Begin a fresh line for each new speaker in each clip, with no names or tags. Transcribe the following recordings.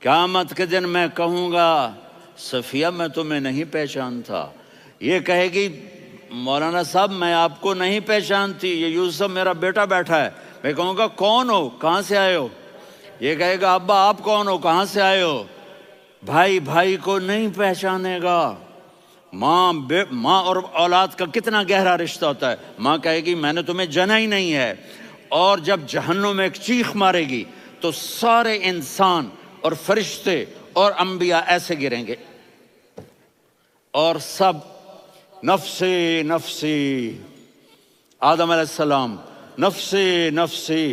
قیامت کے دن میں کہوں گا صفیہ میں تمہیں نہیں پہچانتا، یہ کہے گی مولانا صاحب میں آپ کو نہیں پہچانتی، یہ یوسف میرا بیٹا بیٹھا ہے۔ میں کہوں گا کون ہو، کہاں سے آئے ہو؟ یہ کہے گا ابا آپ کون ہو، کہاں سے آئے ہو؟ بھائی بھائی کو نہیں پہچانے گا۔ ماں اور اولاد کا کتنا گہرا رشتہ ہوتا ہے۔ ماں کہے گی میں نے تمہیں جنا ہی نہیں ہے، اور جب جہنم میں ایک چیخ مارے گی تو سارے انسان اور فرشتے اور انبیاء ایسے گریں گے، اور سب نفسی نفسی، آدم علیہ السلام نفسی نفسی،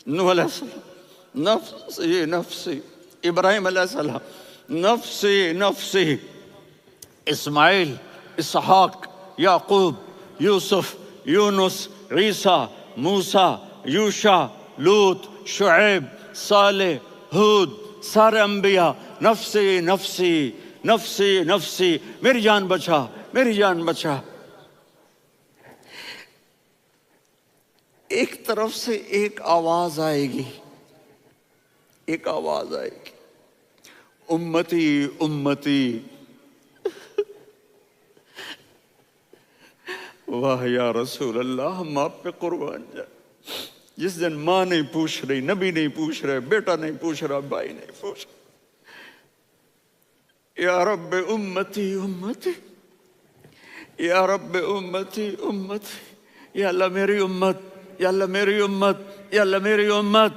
نوح علیہ السلام نفسی نفسی، ابراہیم علیہ السلام نفسی نفسی، اسماعیل، اسحاق، یعقوب، یوسف، یونس، عیسیٰ، موسیٰ، یوشع، لوط، شعیب، صالح، ہود، سارے انبیاء نفسی نفسی نفسی نفسی، میری جان بچا میری جان بچا۔ ایک طرف سے ایک آواز آئے گی، ایک آواز آئے گی، امتی امتی۔ واہ یا رسول اللہ، ہم آپ پہ قربان جائیں۔ جس دن ماں نہیں پوچھ رہی، نبی نہیں پوچھ رہے، بیٹا نہیں پوچھ رہا، بھائی نہیں پوچھ رہا، یا رب امتی امتی، یا رب امتی امتی، یا اللہ میری امت، یا اللہ میری امت، یا اللہ میری امت،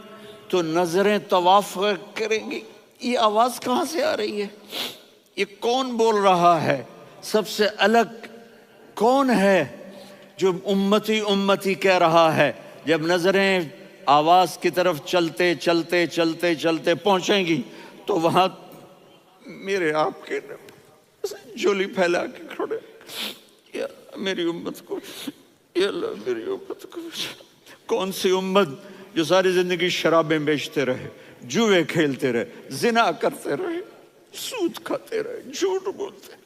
تو نظریں طواف کریں گی۔ یہ آواز کہاں سے آ رہی ہے؟ یہ کون بول رہا ہے؟ سب سے الگ کون ہے جو امتی امتی کہہ رہا ہے؟ جب نظریں آواز کی طرف چلتے چلتے چلتے چلتے پہنچیں گی تو وہاں میرے آپ کے جھولی پھیلا کے کھڑے، یا اللہ میری امت کو، یا اللہ میری امت کو۔ کون سی امت جو ساری زندگی شرابیں بیچتے رہے، جوئے کھیلتے رہے، زنا کرتے رہے، سود کھاتے رہے، جھوٹ بولتے رہے،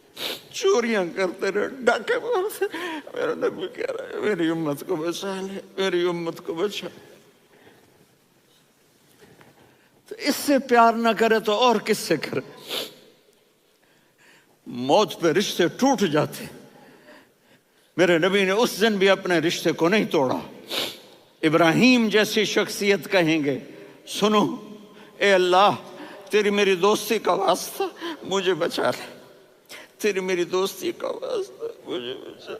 چوریاں کرتے رہے، ڈاکے مارتے رہے۔ میرا نبی کہہ رہا ہے میری امت کو بچا لے، میری امت کو بچا۔ تو اس سے پیار نہ کرے تو اور کس سے کرے؟ موت پہ رشتے ٹوٹ جاتے، میرے نبی نے اس دن بھی اپنے رشتے کو نہیں توڑا۔ ابراہیم جیسی شخصیت کہیں گے سنو اے اللہ تیری میری دوستی کا واسطہ مجھے بچا لے، تیری میری دوستی کا واسطہ مجھے بچا۔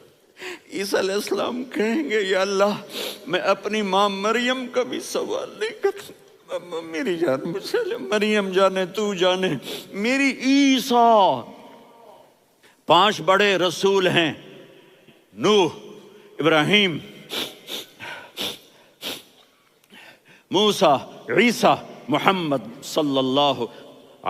عیسیٰ علیہ السلام کہیں گے یا اللہ میں اپنی ماں مریم کا بھی سوال نہیں کرتا، میری جان بچا لے، مریم جانے تو جانے میری عیسیٰ۔ 5 بڑے رسول ہیں، نوح، ابراہیم، موسیٰ، عیسیٰ، محمد صلی اللہ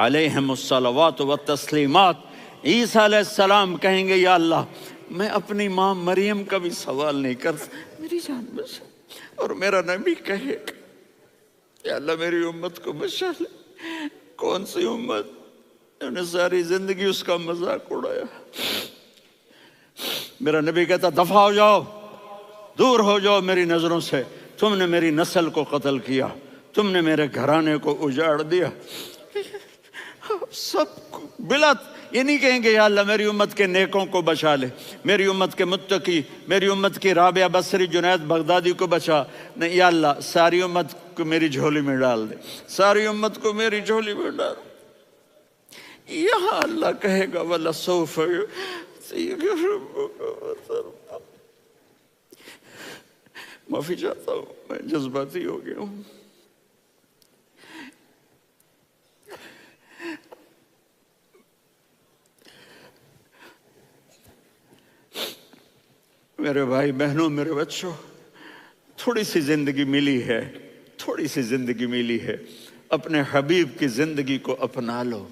علیہ الصلوات والتسلیمات۔ عیسیٰ علیہ السلام کہیں گے یا اللہ میں اپنی ماں مریم کا بھی سوال نہیں کرتا، میری جان بچا۔ اور میرا نبی کہے یا اللہ میری امت کو بچا لے۔ کون سی امت انہوں نے ساری زندگی اس کا مذاق اڑایا؟ میرا نبی کہتا دفع ہو جاؤ، دور ہو جاؤ میری نظروں سے، تم نے میری نسل کو قتل کیا، تم نے میرے گھرانے کو اجاڑ دیا۔ سب بلا یہ نہیں کہیں گے یا اللہ میری امت کے نیکوں کو بچا لے، میری امت کے متقی، میری امت کی رابعہ بصری، جنید بغدادی کو بچا، نہیں یا اللہ ساری امت کو میری جھولی میں ڈال دے، ساری امت کو میری جھولی میں ڈال۔ یہاں اللہ کہے گا وَلَسَوْفَ يُعْطِيكَ رَبُّكَ فَتَرْضَىٰ۔ معافی چاہتا ہوں میں جذباتی ہو گیا ہوں۔ میرے بھائی بہنوں، میرے بچوں، تھوڑی سی زندگی ملی ہے، تھوڑی سی زندگی ملی ہے، اپنے حبیب کی زندگی کو اپنا لو۔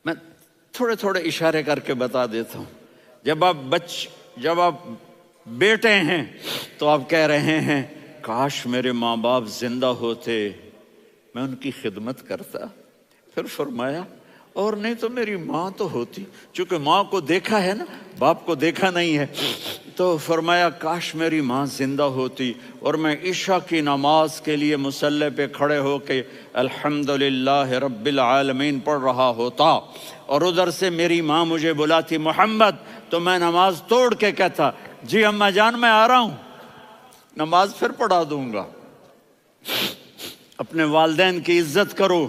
میں تھوڑے تھوڑے اشارے کر کے بتا دیتا ہوں۔ جب آپ بیٹے ہیں تو آپ کہہ رہے ہیں کاش میرے ماں باپ زندہ ہوتے، میں ان کی خدمت کرتا۔ پھر فرمایا اور نہیں تو میری ماں تو ہوتی، چونکہ ماں کو دیکھا ہے نا، باپ کو دیکھا نہیں ہے، تو فرمایا کاش میری ماں زندہ ہوتی اور میں عشاء کی نماز کے لیے مصلی پہ کھڑے ہو کے الحمدللہ رب العالمین پڑھ رہا ہوتا، اور ادھر سے میری ماں مجھے بلاتی محمد، تو میں نماز توڑ کے کہتا جی اماں جان میں آ رہا ہوں، نماز پھر پڑھا دوں گا۔ اپنے والدین کی عزت کرو۔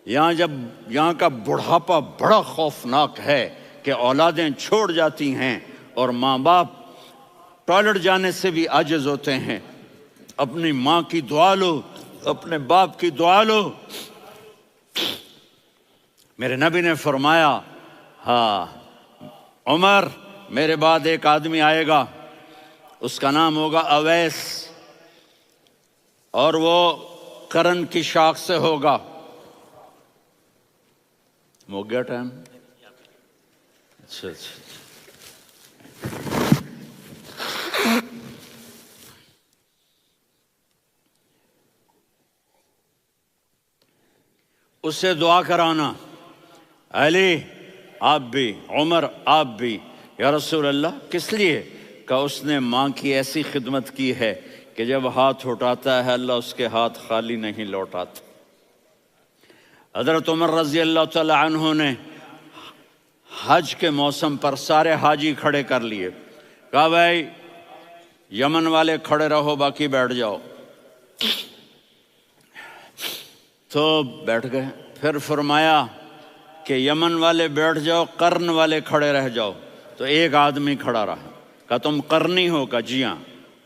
یہاں کا بڑھاپا بڑا خوفناک ہے کہ اولادیں چھوڑ جاتی ہیں اور ماں باپ ٹوائلٹ جانے سے بھی عاجز ہوتے ہیں۔ اپنی ماں کی دعا لو، اپنے باپ کی دعا لو۔ میرے نبی نے فرمایا ہاں عمر میرے بعد ایک آدمی آئے گا، اس کا نام ہوگا اویس، اور وہ قرن کی شاخ سے ہوگا۔ ہو گیا ٹائم؟ اچھا اس سے دعا کرانا، علی آپ بھی، عمر آپ بھی، یا رسول اللہ کس لیے؟ کہ اس نے ماں کی ایسی خدمت کی ہے کہ جب ہاتھ اٹھاتا ہے اللہ اس کے ہاتھ خالی نہیں لوٹاتا۔ حضرت عمر رضی اللہ تعالی عنہ نے حج کے موسم پر سارے حاجی کھڑے کر لیے، کہا بھائی یمن والے کھڑے رہو باقی بیٹھ جاؤ، تو بیٹھ گئے۔ پھر فرمایا کہ یمن والے بیٹھ جاؤ، قرن والے کھڑے رہ جاؤ، تو ایک آدمی کھڑا رہا۔ کہا تم قرنی ہو؟ کہا جی ہاں۔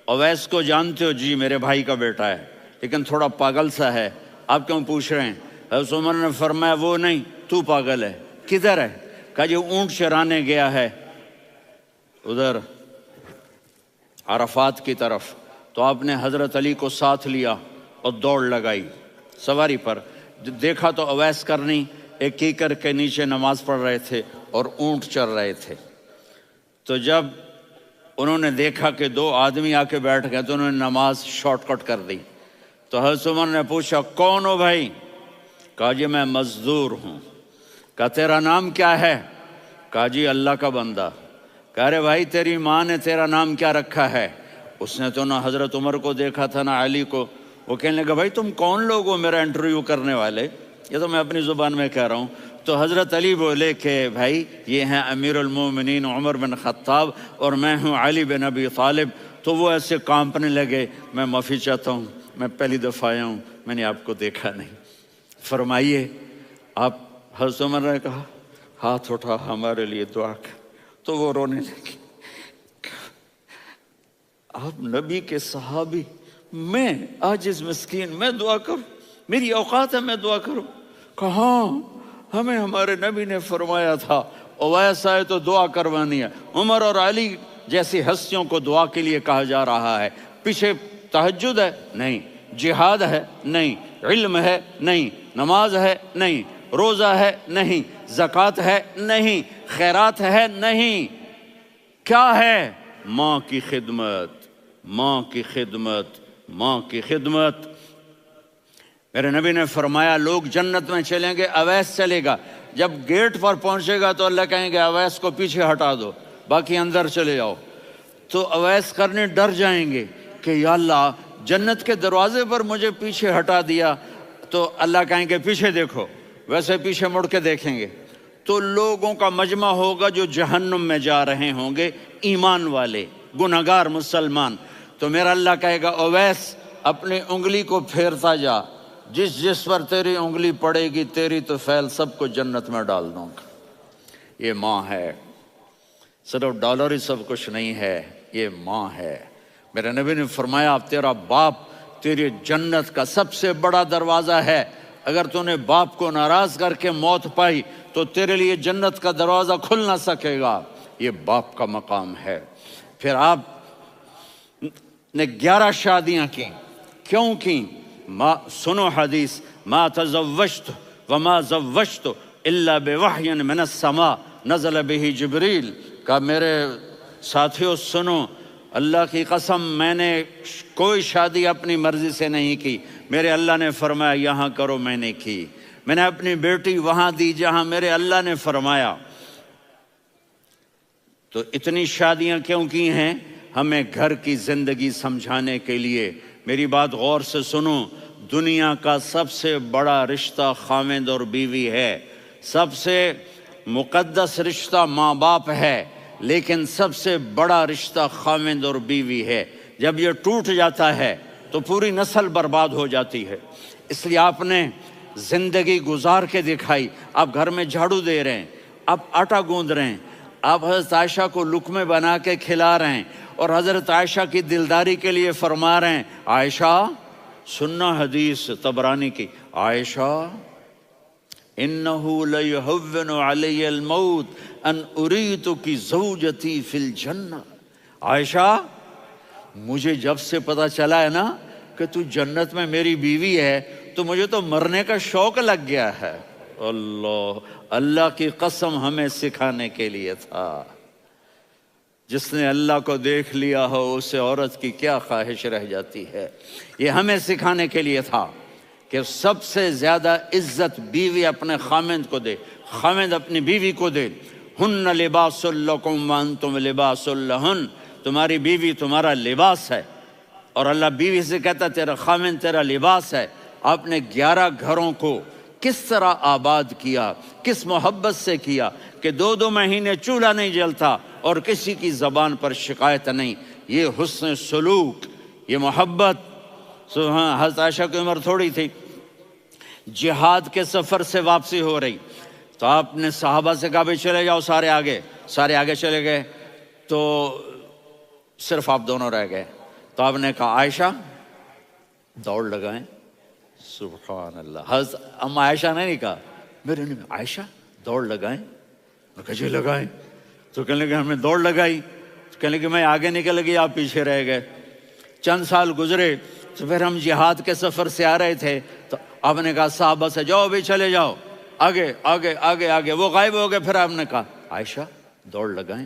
اویس کو جانتے ہو؟ جی میرے بھائی کا بیٹا ہے لیکن تھوڑا پاگل سا ہے، آپ کیوں پوچھ رہے ہیں؟ حضرت عمر نے فرمایا وہ نہیں، تو پاگل ہے۔ کدھر ہے؟ کہا جی اونٹ چرانے گیا ہے ادھر عرفات کی طرف۔ تو آپ نے حضرت علی کو ساتھ لیا اور دوڑ لگائی سواری پر۔ دیکھا تو اویس کرنی ایک کیکر کے نیچے نماز پڑھ رہے تھے اور اونٹ چر رہے تھے۔ تو جب انہوں نے دیکھا کہ دو آدمی آ کے بیٹھ گئے تو انہوں نے نماز شارٹ کٹ کر دی۔ تو حضرت عمر نے پوچھا کون ہو بھائی؟ کہا جی میں مزدور ہوں۔ کہا تیرا نام کیا ہے؟ کہا جی اللہ کا بندہ۔ کہا ارے بھائی تیری ماں نے تیرا نام کیا رکھا ہے؟ اس نے تو نہ حضرت عمر کو دیکھا تھا نہ علی کو۔ وہ کہنے لگا بھائی تم کون لوگ ہو میرا انٹرویو کرنے والے؟ یہ تو میں اپنی زبان میں کہہ رہا ہوں۔ تو حضرت علی بولے کہ بھائی یہ ہیں امیر المومنین عمر بن خطاب اور میں ہوں علی بن ابی طالب۔ تو وہ ایسے کانپنے لگے، میں معافی چاہتا ہوں، میں پہلی دفعہ آیا ہوں، میں نے آپ کو دیکھا نہیں، فرمائیے آپ۔ حضرت عمر نے کہا ہاتھ اٹھا ہمارے لیے دعا کر۔ تو وہ رونے لگے۔ آپ نبی کے صحابی، میں عاجز مسکین میں دعا کروں؟ میری اوقات ہے میں دعا کروں؟ کہاں ہمیں ہمارے نبی نے فرمایا تھا اویس آئے تو دعا کروانی ہے۔ عمر اور علی جیسی ہستیوں کو دعا کے لیے کہا جا رہا ہے۔ پیچھے تہجد ہے؟ نہیں۔ جہاد ہے؟ نہیں۔ علم ہے؟ نہیں۔ نماز ہے؟ نہیں۔ روزہ ہے؟ نہیں۔ زکوٰۃ ہے؟ نہیں۔ خیرات ہے؟ نہیں۔ کیا ہے؟ ماں کی خدمت، ماں کی خدمت، ماں کی خدمت۔ میرے نبی نے فرمایا لوگ جنت میں چلیں گے، اویس چلے گا، جب گیٹ پر پہنچے گا تو اللہ کہیں گے اویس کو پیچھے ہٹا دو، باقی اندر چلے جاؤ۔ تو اویس کرنے ڈر جائیں گے کہ یا اللہ جنت کے دروازے پر مجھے پیچھے ہٹا دیا، تو اللہ کہیں گے پیچھے دیکھو، ویسے پیچھے مڑ کے دیکھیں گے تو لوگوں کا مجمع ہوگا جو جہنم میں جا رہے ہوں گے، ایمان والے، گنہگار مسلمان۔ تو میرا اللہ کہے گا اویس اپنی انگلی کو پھیرتا جا، جس پر تیری انگلی پڑے گی تیری تو فیل سب کو جنت میں ڈال دوں گا۔ یہ ماں ہے، صرف ڈالر ہی سب کچھ نہیں ہے، یہ ماں ہے۔ میرے نبی نے فرمایا اب تیرا باپ تیری جنت کا سب سے بڑا دروازہ ہے، اگر تو نے باپ کو ناراض کر کے موت پائی تو تیرے لیے جنت کا دروازہ کھل نہ سکے گا۔ یہ باپ کا مقام ہے۔ پھر آپ نے 11 شادیاں کی، کیوں کی؟ سنو حدیث، ما تزوجت وما زوجت الا بوحی من السماء نزل به جبریل۔ کہ میرے ساتھیوں سنو، اللہ کی قسم میں نے کوئی شادی اپنی مرضی سے نہیں کی، میرے اللہ نے فرمایا یہاں کرو، میں نے کی۔ میں نے اپنی بیٹی وہاں دی جہاں میرے اللہ نے فرمایا۔ تو اتنی شادیاں کیوں کی ہیں؟ ہمیں گھر کی زندگی سمجھانے کے لیے۔ میری بات غور سے سنو، دنیا کا سب سے بڑا رشتہ خاوند اور بیوی ہے، سب سے مقدس رشتہ ماں باپ ہے، لیکن سب سے بڑا رشتہ خاوند اور بیوی ہے۔ جب یہ ٹوٹ جاتا ہے تو پوری نسل برباد ہو جاتی ہے۔ اس لیے آپ نے زندگی گزار کے دکھائی۔ آپ گھر میں جھاڑو دے رہے ہیں، آپ آٹا گوندھ رہے ہیں، آپ حضرت عائشہ کو لقمے بنا کے کھلا رہے ہیں، اور حضرت عائشہ کی دلداری کے لیے فرما رہے ہیں، عائشہ سننا حدیث طبرانی کی، عائشہ انہو لیہون علی الموت ان اریتک زوجتی فی الجنہ۔ عائشہ مجھے جب سے پتا چلا ہے نا کہ تو جنت میں میری بیوی ہے تو مجھے تو مرنے کا شوق لگ گیا ہے۔ اللہ کی قسم ہمیں سکھانے کے لیے تھا۔ جس نے اللہ کو دیکھ لیا ہو اسے عورت کی کیا خواہش رہ جاتی ہے۔ یہ ہمیں سکھانے کے لیے تھا کہ سب سے زیادہ عزت بیوی اپنے خاوند کو دے، خاوند اپنی بیوی کو دے۔ ہن لباس لکم وانتم لباس لہن، تمہاری بیوی تمہارا لباس ہے، اور اللہ بیوی سے کہتا تیرا خاوند تیرا لباس ہے۔ آپ نے 11 گھروں کو کس طرح آباد کیا، کس محبت سے کیا کہ 2 مہینے چولہا نہیں جلتا اور کسی کی زبان پر شکایت نہیں۔ یہ حسن سلوک، یہ محبت۔ حضرت عائشہ کی عمر تھوڑی تھی، جہاد کے سفر سے واپسی ہو رہی، تو آپ نے صحابہ سے کہا بھائی چلے جاؤ سارے آگے چلے گئے، تو صرف آپ دونوں رہ گئے۔ تو آپ نے کہا عائشہ دوڑ لگائیں۔ سبحان اللہ، حضرت اما عائشہ نے نہیں کہا، میرے نے عائشہ دوڑ لگائیں، میں کہا جی لگائیں۔ تو کہنے لگے ہمیں دوڑ لگائی، کہنے لگے میں آگے نکل گئی آپ پیچھے رہ گئے۔ چند سال گزرے تو پھر ہم جہاد کے سفر سے آ رہے تھے، تو آپ نے کہا صحابہ سے جاؤ بھی چلے جاؤ آگے آگے آگے آگے، وہ غائب ہو گئے۔ پھر آپ نے کہا عائشہ دوڑ لگائیں،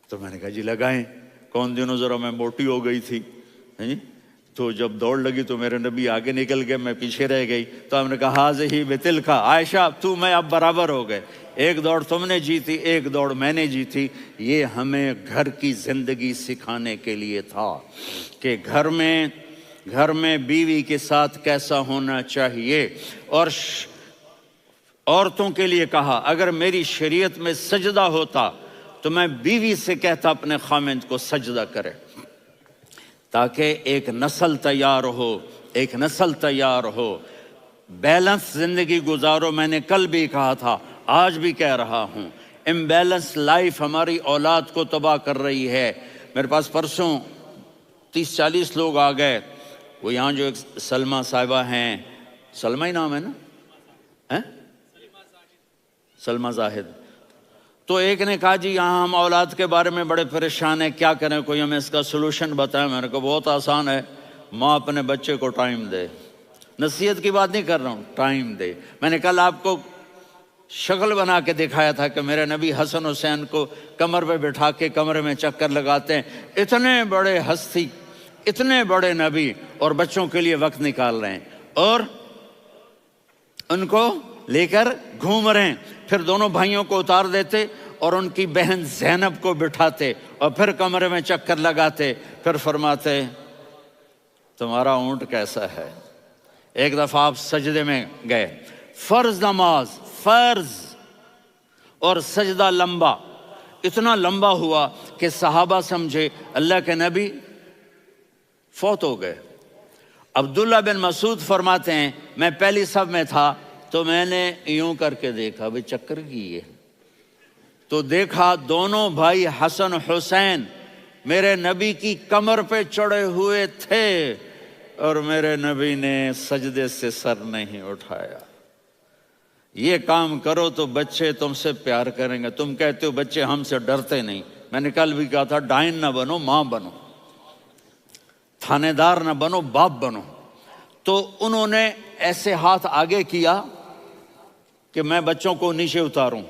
تو میں نے کہا جی لگائیں۔ کون دنوں ذرا میں موٹی ہو گئی تھی، تو جب دوڑ لگی تو میرے نبی آگے نکل گئے، میں پیچھے رہ گئی۔ تو ہم نے کہا ہاذہ بتلک، عائشہ تو میں اب برابر ہو گئے، ایک دوڑ تم نے جیتی ایک دوڑ میں نے جیتی۔ یہ ہمیں گھر کی زندگی سکھانے کے لیے تھا کہ گھر میں بیوی کے ساتھ کیسا ہونا چاہیے۔ اور عورتوں کے لیے کہا اگر میری شریعت میں سجدہ ہوتا تو میں بیوی سے کہتا اپنے خاوند کو سجدہ کرے، تاکہ ایک نسل تیار ہو، بیلنس زندگی گزارو۔ میں نے کل بھی کہا تھا، آج بھی کہہ رہا ہوں، امبیلنس لائف ہماری اولاد کو تباہ کر رہی ہے۔ میرے پاس پرسوں 30-40 لوگ آ گئے، وہ یہاں جو ایک سلمہ صاحبہ ہیں، سلمہ ہی نام ہے نا، سلمہ زاہد، تو ایک نے کہا جی یہاں ہم اولاد کے بارے میں بڑے پریشان ہیں، کیا کریں، کوئی ہمیں اس کا سلوشن بتائیں۔ میں نے کہا بہت آسان ہے، ماں اپنے بچے کو ٹائم دے، نصیحت کی بات نہیں کر رہا ہوں، ٹائم دے۔ میں نے کل آپ کو شکل بنا کے دکھایا تھا کہ میرے نبی حسن حسین کو کمر پہ بٹھا کے کمرے میں چکر لگاتے ہیں۔ اتنے بڑے ہستی، اتنے بڑے نبی، اور بچوں کے لیے وقت نکال رہے ہیں اور ان کو لے کر گھوم رہے ہیں۔ پھر دونوں بھائیوں کو اتار دیتے اور ان کی بہن زینب کو بٹھاتے اور پھر کمرے میں چکر لگاتے، پھر فرماتے تمہارا اونٹ کیسا ہے۔ ایک دفعہ آپ سجدے میں گئے، فرض نماز، فرض، اور سجدہ لمبا، اتنا لمبا ہوا کہ صحابہ سمجھے اللہ کے نبی فوت ہو گئے۔ عبداللہ بن مسعود فرماتے ہیں میں پہلی صف میں تھا تو میں نے یوں کر کے دیکھا بھئی چکر کی ہے، تو دیکھا دونوں بھائی حسن حسین میرے نبی کی کمر پہ چڑھے ہوئے تھے اور میرے نبی نے سجدے سے سر نہیں اٹھایا۔ یہ کام کرو تو بچے تم سے پیار کریں گے۔ تم کہتے ہو بچے ہم سے ڈرتے نہیں، میں نے کل بھی کہا تھا ڈائن نہ بنو، ماں بنو، تھانے دار نہ بنو، باپ بنو۔ تو انہوں نے ایسے ہاتھ آگے کیا کہ میں بچوں کو نیچے اتاروں،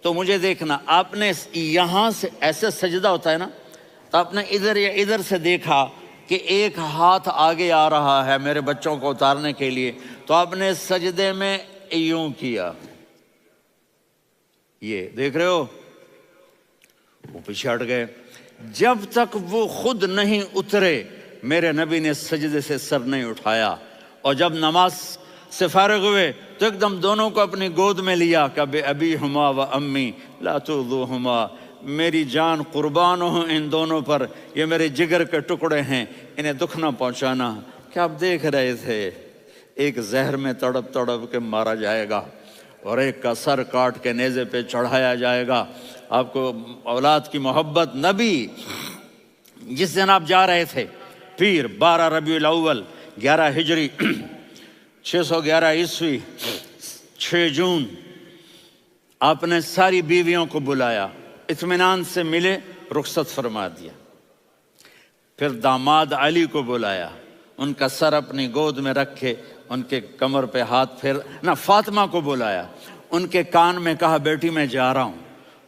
تو مجھے دیکھنا، آپ نے یہاں سے ایسے سجدہ ہوتا ہے نا، تو آپ نے ادھر یا ادھر سے دیکھا کہ ایک ہاتھ آگے آ رہا ہے میرے بچوں کو اتارنے کے لیے، تو آپ نے سجدے میں یوں کیا، یہ دیکھ رہے ہو، وہ پیچھے ہٹ گئے۔ جب تک وہ خود نہیں اترے میرے نبی نے سجدے سے سر نہیں اٹھایا، اور جب نماز سے فارغ ہوئے تو ایک دم دونوں کو اپنی گود میں لیا کہ بے ابی ہما و امی لا تؤذوہما، میری جان قربان ہو ان دونوں پر، یہ میرے جگر کے ٹکڑے ہیں، انہیں دکھ نہ پہنچانا۔ کیا آپ دیکھ رہے تھے، ایک زہر میں تڑپ تڑپ کے مارا جائے گا اور ایک کا سر کاٹ کے نیزے پہ چڑھایا جائے گا۔ آپ کو اولاد کی محبت، نبی جس دن آپ جا رہے تھے پیر 12 ربیع الاول 11 ہجری 611 عیسوی 6 جون، آپ نے ساری بیویوں کو بلایا، اطمینان سے ملے، رخصت فرما دیا۔ پھر داماد علی کو بلایا، ان کا سر اپنی گود میں رکھے، ان کے کمر پہ ہاتھ پھیر نہ، فاطمہ کو بلایا، ان کے کان میں کہا بیٹی میں جا رہا ہوں۔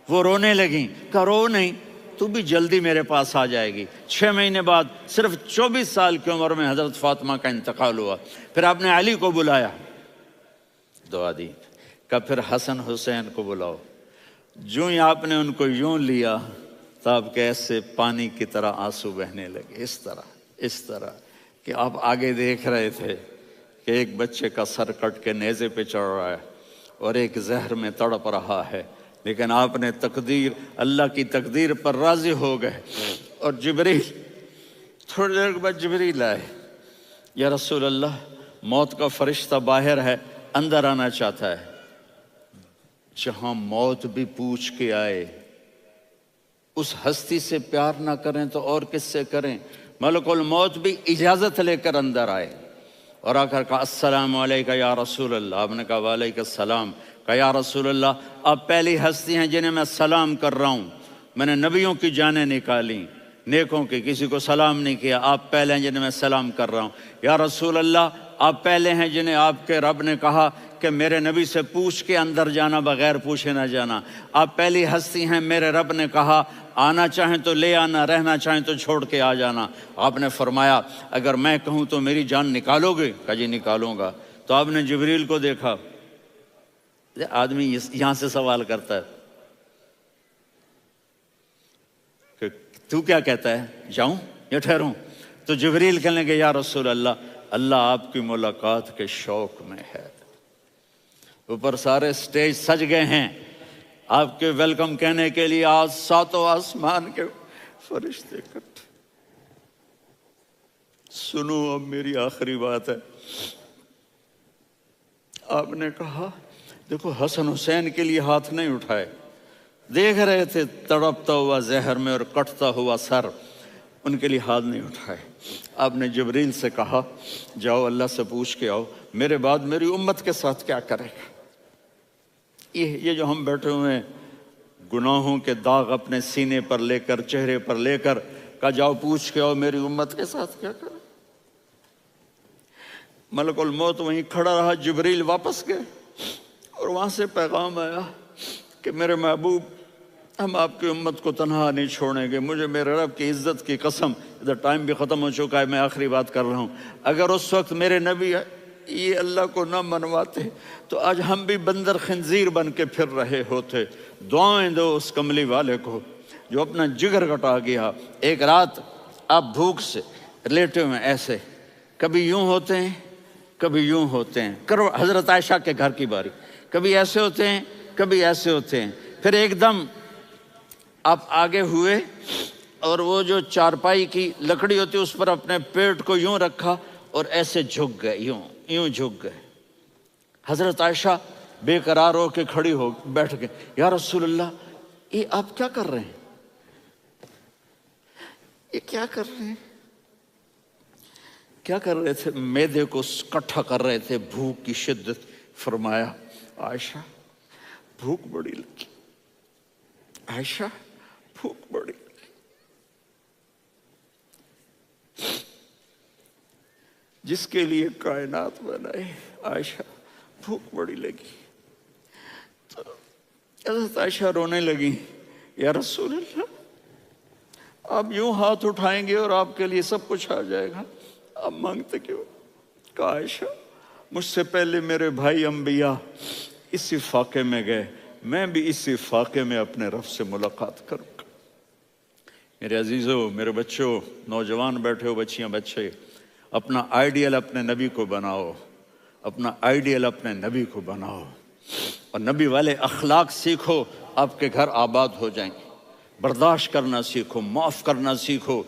وہ رونے لگیں، کہا رو نہیں، تو بھی جلدی میرے پاس آ جائے گی۔ 6 مہینے بعد صرف 24 سال کی عمر میں حضرت فاطمہ کا انتقال ہوا۔ پھر آپ نے علی کو بلایا، دعا دی، کہا پھر حسن حسین کو بلاؤ۔ جو ہی آپ نے ان کو یوں لیا تو آپ کے ایسے پانی کی طرح آنسو بہنے لگے، اس طرح کہ آپ آگے دیکھ رہے تھے کہ ایک بچے کا سر کٹ کے نیزے پہ چڑھ رہا ہے اور ایک زہر میں تڑپ رہا ہے، لیکن آپ نے تقدیر، اللہ کی تقدیر پر راضی ہو گئے۔ اور جبریل، تھوڑی دیر کے بعد جبریل آئے، یا رسول اللہ موت کا فرشتہ باہر ہے، اندر آنا چاہتا ہے۔ جہاں موت بھی پوچھ کے آئے، اس ہستی سے پیار نہ کریں تو اور کس سے کریں؟ ملک الموت بھی اجازت لے کر اندر آئے اور آ کر کہا السلام علیکہ یا رسول اللہ۔ آپ نے کہا وعلیکم السلام۔ کہا یا رسول اللہ آپ پہلی ہستی ہیں جنہیں میں سلام کر رہا ہوں، میں نے نبیوں کی جانیں نکالی، نیکوں کی، کسی کو سلام نہیں کیا، آپ پہلے ہیں جنہیں میں سلام کر رہا ہوں۔ یا رسول اللہ آپ پہلے ہیں جنہیں آپ کے رب نے کہا کہ میرے نبی سے پوچھ کے اندر جانا، بغیر پوچھے نہ جانا۔ آپ پہلی ہستی ہیں، میرے رب نے کہا آنا چاہیں تو لے آنا، رہنا چاہیں تو چھوڑ کے آ جانا۔ آپ نے فرمایا اگر میں کہوں تو میری جان نکالو گے؟ کہا جی نکالوں گا۔ تو آپ نے جبریل کو دیکھا، آدمی یہاں سے سوال کرتا ہے کہ تو کیا کہتا ہے، جاؤں یا ٹھہروں؟ تو جبریل کہنے لگے یا رسول اللہ، اللہ آپ کی ملاقات کے شوق میں ہے۔ اوپر سارے سٹیج سج گئے ہیں آپ کے ویلکم کہنے کے لیے، آج 7 آسمان کے فرشتے اکٹھے۔ سنو اب میری آخری بات ہے۔ آپ نے کہا دیکھو حسن حسین کے لیے ہاتھ نہیں اٹھائے، دیکھ رہے تھے تڑپتا ہوا زہر میں اور کٹتا ہوا سر، ان کے لیے ہاتھ نہیں اٹھائے۔ آپ نے جبریل سے کہا جاؤ اللہ سے پوچھ کے آؤ میرے بعد میری امت کے ساتھ کیا کرے گا۔ یہ جو ہم بیٹھے ہوئے ہیں گناہوں کے داغ اپنے سینے پر لے کر، چہرے پر لے کر، کہا جاؤ پوچھ کے آؤ میری امت کے ساتھ کیا کرے۔ ملک الموت وہیں کھڑا رہا، جبریل واپس گئے اور وہاں سے پیغام آیا کہ میرے محبوب ہم آپ کی امت کو تنہا نہیں چھوڑیں گے، مجھے میرے رب کی عزت کی قسم، ادھر ٹائم بھی ختم ہو چکا ہے، میں آخری بات کر رہا ہوں، اگر اس وقت میرے نبی یہ اللہ کو نہ منواتے تو آج ہم بھی بندر خنزیر بن کے پھر رہے ہوتے۔ دعائیں دو اس کملی والے کو جو اپنا جگر کٹا گیا۔ ایک رات آپ بھوک سے لیٹے ہوئے ایسے، کبھی یوں ہوتے ہیں کبھی یوں ہوتے ہیں، کرو حضرت عائشہ کے گھر کی باری، کبھی ایسے ہوتے ہیں کبھی ایسے ہوتے ہیں۔ پھر ایک دم آپ آگے ہوئے اور وہ جو چارپائی کی لکڑی ہوتی اس پر اپنے پیٹ کو یوں رکھا اور ایسے جھک گئے، یوں جھک گئے۔ حضرت عائشہ بے قرار ہو کے کھڑی ہو بیٹھ گئے، یا رسول اللہ یہ آپ کیا کر رہے ہیں، یہ کیا کر رہے ہیں؟ کیا کر رہے تھے؟ معدے کو کٹھا کر رہے تھے، بھوک کی شدت۔ فرمایا عائشہ بھوک بڑی لگی، عائشہ بھوک بڑی لگی۔ جس کے لیے کائنات بنائے، عائشہ بھوک بڑی لگی۔ تو حضرت عائشہ رونے لگی، یا رسول اللہ آپ یوں ہاتھ اٹھائیں گے اور آپ کے لیے سب کچھ آ جائے گا، آپ مانگتے کیوں؟ کہا عائشہ مجھ سے پہلے میرے بھائی انبیاء اسی فاقے میں گئے، میں بھی اسی فاقے میں اپنے رب سے ملاقات کروں گا۔ میرے عزیزوں، میرے بچوں، نوجوان بیٹھے ہو، بچیاں بچے، اپنا آئیڈیل اپنے نبی کو بناؤ، اپنا آئیڈیل اپنے نبی کو بناؤ، اور نبی والے اخلاق سیکھو، آپ کے گھر آباد ہو جائیں گے۔ برداشت کرنا سیکھو، معاف کرنا سیکھو،